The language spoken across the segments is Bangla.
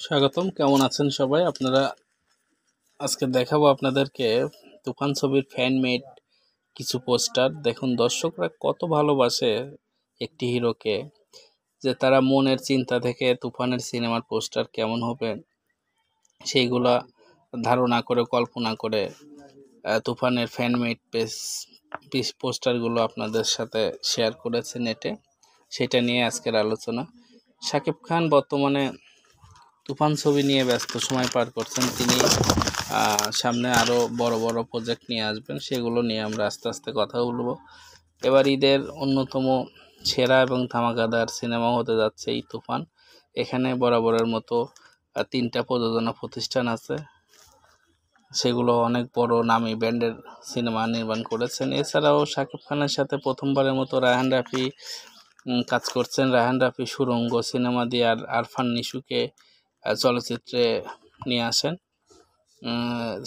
স্বাগতম, কেমন আছেন সবাই? আজকে দেখাবো আপনাদেরকে তুফান ছবির ফ্যান মেড কিছু পোস্টার। দেখুন দর্শকরা কত ভালোবাসে একটি হিরোকে, যে তারা মনের চিন্তা থেকে তুফানের সিনেমার পোস্টার কেমন হবে সেইগুলা ধারণা করে, কল্পনা করে তুফানের ফ্যান মেড পোস্টারগুলো আপনাদের সাথে শেয়ার করেছে নেটে। সেটা নিয়ে আজকের আলোচনা। শাকিব খান বর্তমানে তুফান ছবি নিয়ে ব্যস্ত সময় পার করছেন। তিনি সামনে আরও বড় বড় প্রজেক্ট নিয়ে আসবেন, সেগুলো নিয়ে আমরা আস্তে আস্তে কথা বলবো। এবার ঈদের অন্যতম সেরা এবং ধামাকাদার সিনেমা হতে যাচ্ছে এই তুফান। এখানে বরাবরের মতো 3টা প্রযোজনা প্রতিষ্ঠান আছে, সেগুলো অনেক বড় নামি ব্র্যান্ডের সিনেমা নির্মাণ করেছেন। এছাড়াও শাকিব খানের সাথে প্রথমবারের মতো রায়হান রাফি কাজ করছেন। রায়হান রাফি সুড়ঙ্গ সিনেমা দিয়ে আরফান নিশুকে চলচ্চিত্রে নিয়ে আসেন।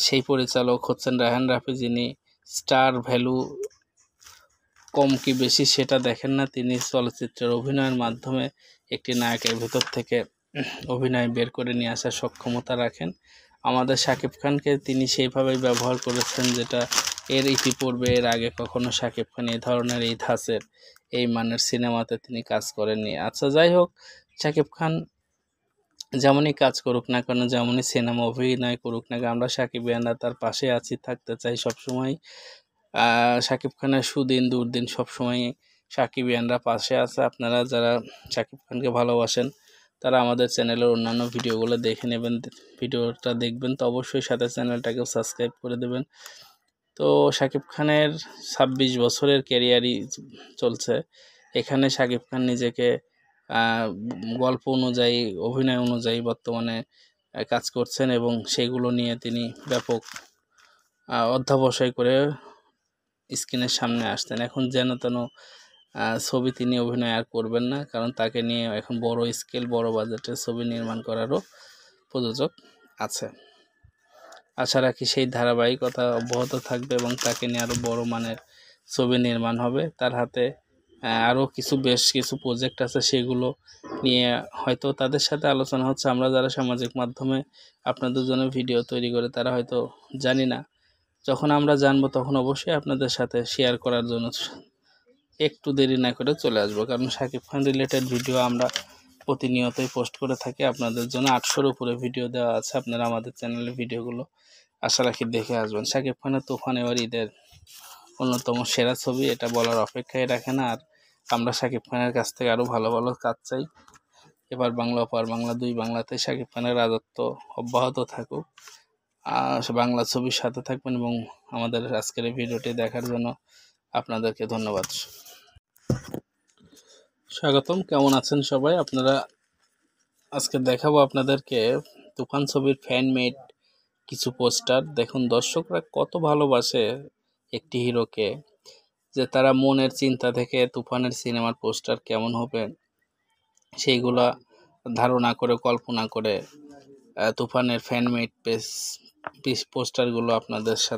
সেই পরিচালক হচ্ছেন রায়হান রাফি, যিনি স্টার ভ্যালু কম কি বেশি সেটা দেখেন না। তিনি চলচ্চিত্রের অভিনয়ের মাধ্যমে একটি নায়কের ভেতর থেকে অভিনয় বের করে নিয়ে আসার সক্ষমতা রাখেন। আমাদের শাকিব খানকে তিনি সেইভাবেই ব্যবহার করেছেন, যেটা ইতিপূর্বে এর আগে কখনো শাকিব খান এই ধরনের, এই ধাঁচের, এই মানের সিনেমাতে তিনি কাজ করেননি। আচ্ছা, যাই হোক, শাকিব খান যেমনই কাজ করুক না কেন, যেমনই সিনেমা অভিনয় করুক না কেন, আমরা সাকিবিয়ানরা তার পাশে আছি, থাকতে চাই সবসময়। শাকিব খানের সুদিন দুর্দিন সবসময় সাকিবিয়ানরা পাশে আছে। আপনারা যারা শাকিব খানকে ভালোবাসেন তারা আমাদের চ্যানেলের অন্যান্য ভিডিওগুলো দেখে নেবেন। ভিডিওটা দেখবেন তো অবশ্যই সাথে চ্যানেলটাকেও সাবস্ক্রাইব করে দেবেন। তো শাকিব খানের 26 বছরের ক্যারিয়ারই চলছে। এখানে শাকিব খান নিজেকে গল্প অনুযায়ী, অভিনয় অনুযায়ী বর্তমানে কাজ করছেন এবং সেগুলো নিয়ে তিনি ব্যাপক অধ্যবসায় করে স্ক্রিনের সামনে আসতেন। এখন যেন তেন ছবি তিনি অভিনয় আর করবেন না, কারণ তাকে নিয়ে এখন বড় স্কেল, বড় বাজেটের ছবি নির্মাণ করারও প্রযোজক আছে। আশা রাখি সেই ধারাবাহিকতা অব্যাহত থাকবে এবং তাকে নিয়ে আরও বড় মানের ছবি নির্মাণ হবে। তার হাতে আরও বেশ কিছু প্রজেক্ট আছে, সেগুলো নিয়ে হয়তো তাদের সাথে আলোচনা হচ্ছে। আমরা যারা সামাজিক মাধ্যমে আপনাদের জন্য ভিডিও তৈরি করে, তারা হয়তো জানি না। যখন আমরা জানবো তখন অবশ্যই আপনাদের সাথে শেয়ার করার জন্য একটু দেরি না করে চলে আসবো, কারণ শাকিব খান রিলেটেড ভিডিও আমরা প্রতিনিয়তই পোস্ট করে থাকি আপনাদের জন্য। 800-র উপরে ভিডিও দেওয়া আছে, আপনারা আমাদের চ্যানেলের ভিডিওগুলো আশা রাখি দেখে আসবেন। শাকিব খানের তুফান এবার ঈদের অন্যতম সেরা ছবি, এটা বলার অপেক্ষায় রাখে না। আর আমরা শাকিব খানের কাছ থেকে আরও ভালো ভালো কাজ চাই। এবার বাংলা অপার বাংলা, 2 বাংলাতে শাকিব খানের রাজত্ব অব্যাহত থাকুক। বাংলা ছবির সাথে থাকবেন এবং আমাদের আজকের এই ভিডিওটি দেখার জন্য আপনাদেরকে ধন্যবাদ। স্বাগতম, কেমন আছেন সবাই? আজকে দেখাবো আপনাদেরকে তুফান ছবির ফ্যান মেড কিছু পোস্টার। দেখুন দর্শকরা কত ভালোবাসে একটি হিরোকে, যে তারা মনের চিন্তা থেকে তুফানের সিনেমার পোস্টার কেমন হবে সেইগুলা ধারণা করে, কল্পনা করে তুফানের ফ্যান মেড পোস্টারগুলো আপনাদের সাথে